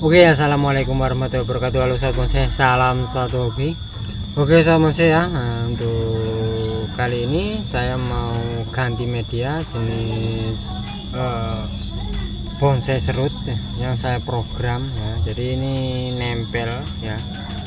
Oke, assalamualaikum warahmatullahi wabarakatuh. Halo sahabat bonsai, salam satu hobi. Oke sahabat bonsai ya, untuk kali ini saya mau ganti media jenis bonsai serut yang saya program ya. Jadi ini nempel ya,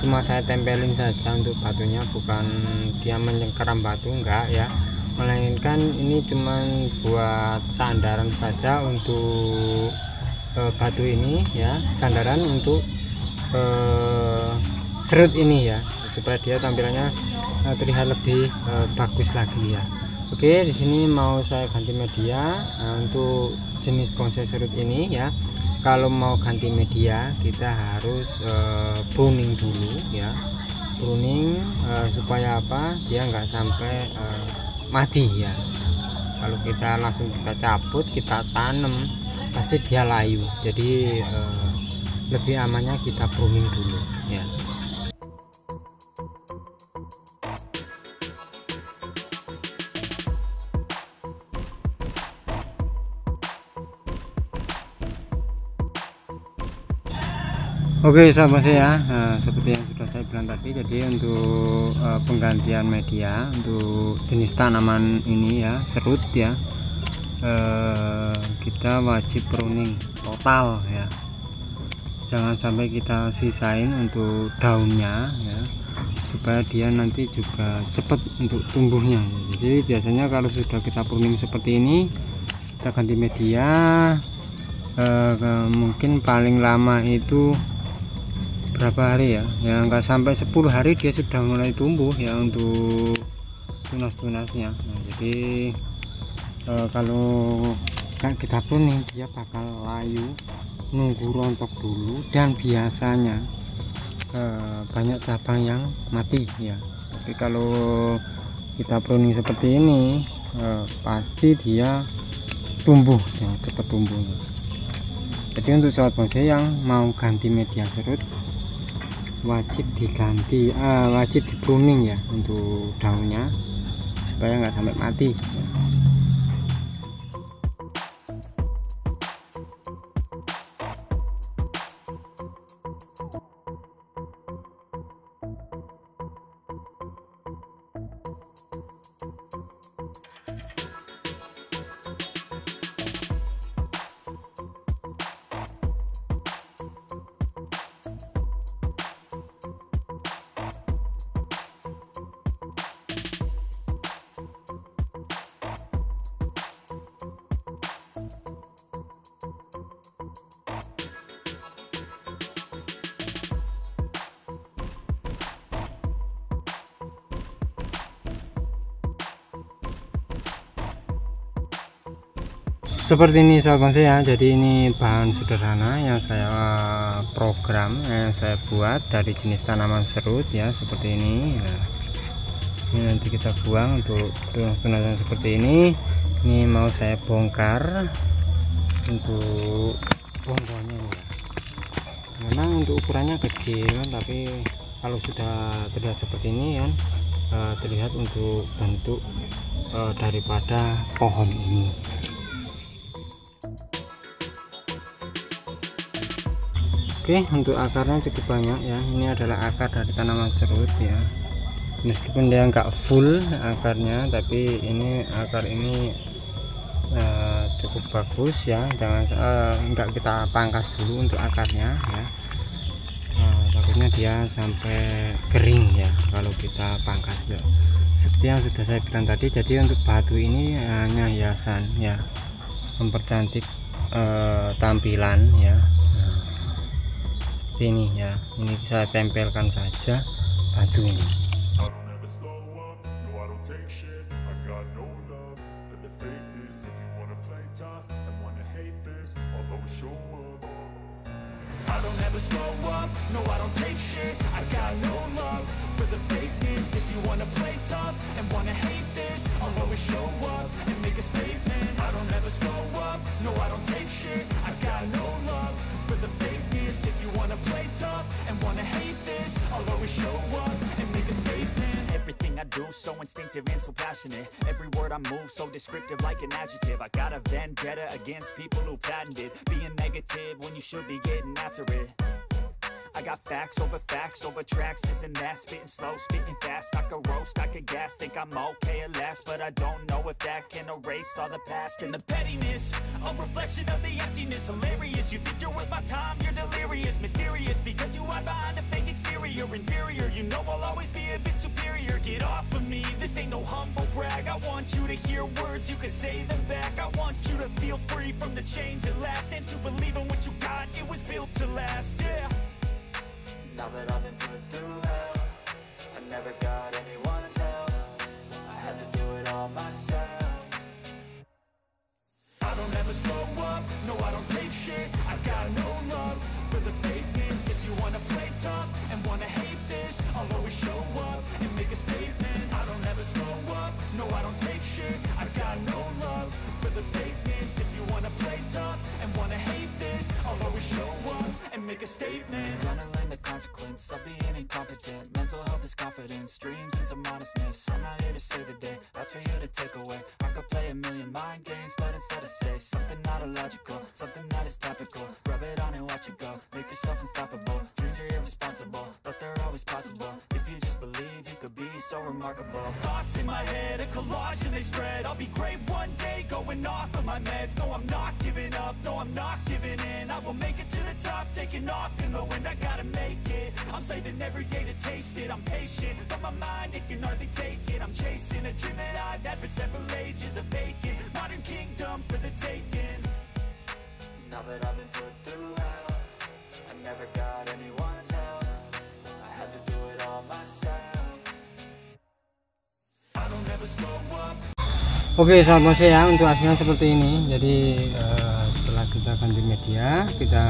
cuma saya tempelin saja untuk batunya, bukan dia menyengkeram batu, enggak ya, melainkan ini cuman buat sandaran saja untuk batu ini ya, sandaran untuk serut ini ya, supaya dia tampilannya terlihat lebih bagus lagi ya. Oke, di sini mau saya ganti media untuk jenis bonsai serut ini ya. Kalau mau ganti media kita harus pruning dulu ya, pruning supaya apa, dia nggak sampai mati ya. Kalau kita langsung kita cabut, kita tanam, pasti dia layu. Jadi lebih amannya kita pruning dulu ya. Oke sahabat saya, seperti yang sudah saya bilang tadi, jadi untuk penggantian media untuk jenis tanaman ini ya, serut ya, kita wajib pruning total ya, jangan sampai kita sisain untuk daunnya ya, supaya dia nanti juga cepat untuk tumbuhnya. Jadi biasanya kalau sudah kita pruning seperti ini, kita ganti media, mungkin paling lama itu berapa hari ya, nggak sampai 10 hari dia sudah mulai tumbuh ya untuk tunas-tunasnya. Nah, jadi kalau kita pruning dia bakal layu, nunggu rontok dulu, dan biasanya banyak cabang yang mati ya. Tapi kalau kita pruning seperti ini pasti dia tumbuh ya, cepat tumbuhnya. Jadi untuk sahabat bonsai yang mau ganti media serut, wajib diganti, wajib di pruning ya untuk daunnya, supaya nggak sampai mati ya. Seperti ini sahabat bonsai ya. Jadi ini bahan sederhana yang saya program, yang saya buat dari jenis tanaman serut ya, seperti ini ya. Ini nanti kita buang untuk tunas-tunasan seperti ini. Ini mau saya bongkar untuk bongkongnya ya. Memang untuk ukurannya kecil, tapi kalau sudah terlihat seperti ini kan, terlihat untuk bentuk daripada pohon ini. Oke, untuk akarnya cukup banyak ya. Ini adalah akar dari tanaman serut ya. Meskipun dia nggak full akarnya, tapi ini akar ini cukup bagus ya. Jangan nggak kita pangkas dulu untuk akarnya ya. Takutnya dia sampai kering ya kalau kita pangkas ya. Seperti yang sudah saya bilang tadi, jadi untuk batu ini hanya hiasan ya, mempercantik tampilan ya. Ini ya, ini saya tempelkan saja batu ini. I do, so instinctive and so passionate. Every word I move, so descriptive like an adjective. I got a vendetta against people who patented being negative when you should be getting after it. I got facts over tracks, this and that, spitting slow, spitting fast. I could roast, I could gas, think I'm okay at last, but I don't know if that can erase all the past. And the pettiness, a reflection of the emptiness. Hilarious, you think you're worth my time, you're delirious. Mysterious, because you hide behind a fake exterior. Inferior, you know I'll always be a bit superior. Get off of me, this ain't no humble brag. I want you to hear words, you can say them back. I want you to feel free from the chains at last, and to believe in what you got, it was built to last, yeah. Now that I've been put through hell, I never got anyone's help. I had to do it all myself. I don't ever slow up, no I don't take shit. I got no love for the fakeness. If you wanna play tough and wanna hate this, I'll always show up and make a statement. I don't ever slow up, no I don't take shit. I got no love for the fakeness. If you wanna play tough and wanna hate this, I'll always show up and make a statement. Gonna learn the consequence of being incompetent. Mental health is confidence, dreams and some modestness. I'm not here to save the day, that's for you to take away. I could play a million mind games, but instead I say something not illogical, something that is topical. Rub it on and watch it go, make yourself unstoppable. Dreams are irresponsible, but they're always possible. If you just believe, you could be so remarkable. Thoughts in my head, a collage and they spread. I'll be great one day, going off of my meds. No, I'm not giving up, no, I'm not giving in. I will make it to the top, taking off in the wind. I gotta make it, I'm saving every day to taste it. I'm patient, but my mind, it can hardly take it. I'm chasing a dream that I've had for several ages. A vacant, modern kingdom for the taking. Now that I've been put through hell, I never got anyone's help. I had to do it all myself. I don't ever slow up. Oke sahabat saya, untuk hasilnya seperti ini. Jadi setelah kita ganti media, kita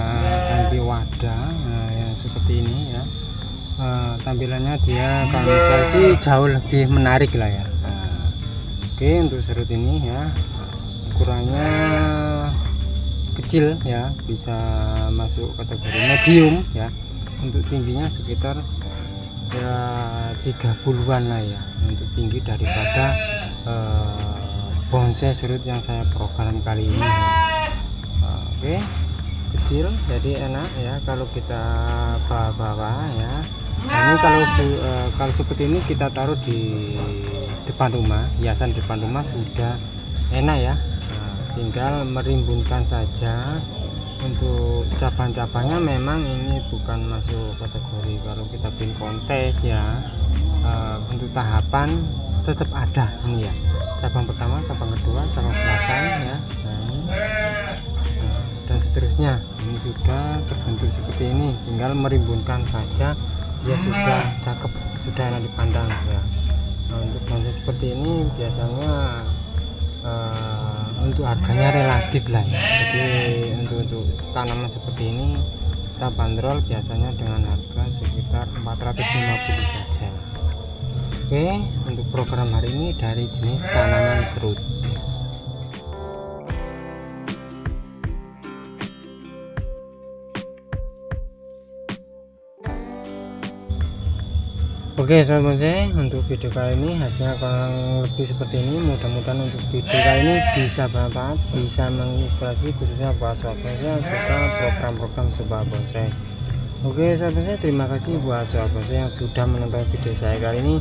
ganti wadah yang seperti ini ya. Tampilannya dia kalau saya sih jauh lebih menarik lah ya. Oke, untuk serut ini ya, ukurannya kecil ya, bisa masuk kategori medium ya. Untuk tingginya sekitar ya 30-an lah ya, untuk tinggi daripada bonsai serut yang saya program kali ini ya. Oke, kecil jadi enak ya kalau kita bawa ya. Nah, ini kalau seperti ini kita taruh di depan rumah, hiasan depan rumah sudah enak ya. Nah, tinggal merimbunkan saja. Untuk cabang-cabangnya memang ini bukan masuk kategori kalau kita bikin kontes ya. Untuk tahapan tetap ada ini ya, cabang pertama, cabang kedua, cabang belakang ya. Nah, ini. Dan seterusnya ini sudah terbentuk seperti ini, tinggal merimbunkan saja, dia sudah cakep, sudah enak dipandang ya. Nah, untuk bonsai seperti ini biasanya untuk harganya relatif lah ya. Jadi untuk tanaman seperti ini kita bandrol biasanya dengan harga sekitar 450 saja. Oke, untuk program hari ini dari jenis tanaman serut. Oke sobat bonsai, untuk video kali ini hasilnya kurang lebih seperti ini. Mudah-mudahan untuk video kali ini bisa bermanfaat, bisa menginspirasi khususnya buat sobat bonsai yang suka program-program sebuah bonsai. Oke sobat bonsai, terima kasih buat sobat bonsai yang sudah menonton video saya kali ini.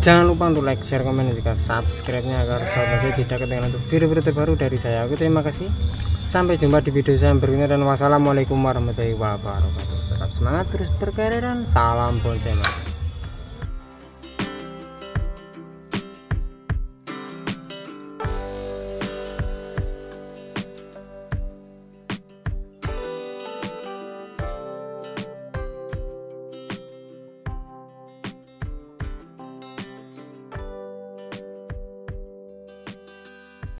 Jangan lupa untuk like, share, komen, dan juga subscribe-nya agar sobat bonsai tidak ketinggalan untuk video-video terbaru dari saya. Oke, terima kasih. Sampai jumpa di video saya berikutnya dan wassalamualaikum warahmatullahi wabarakatuh. Tetap semangat terus berkarya dan salam bonsai.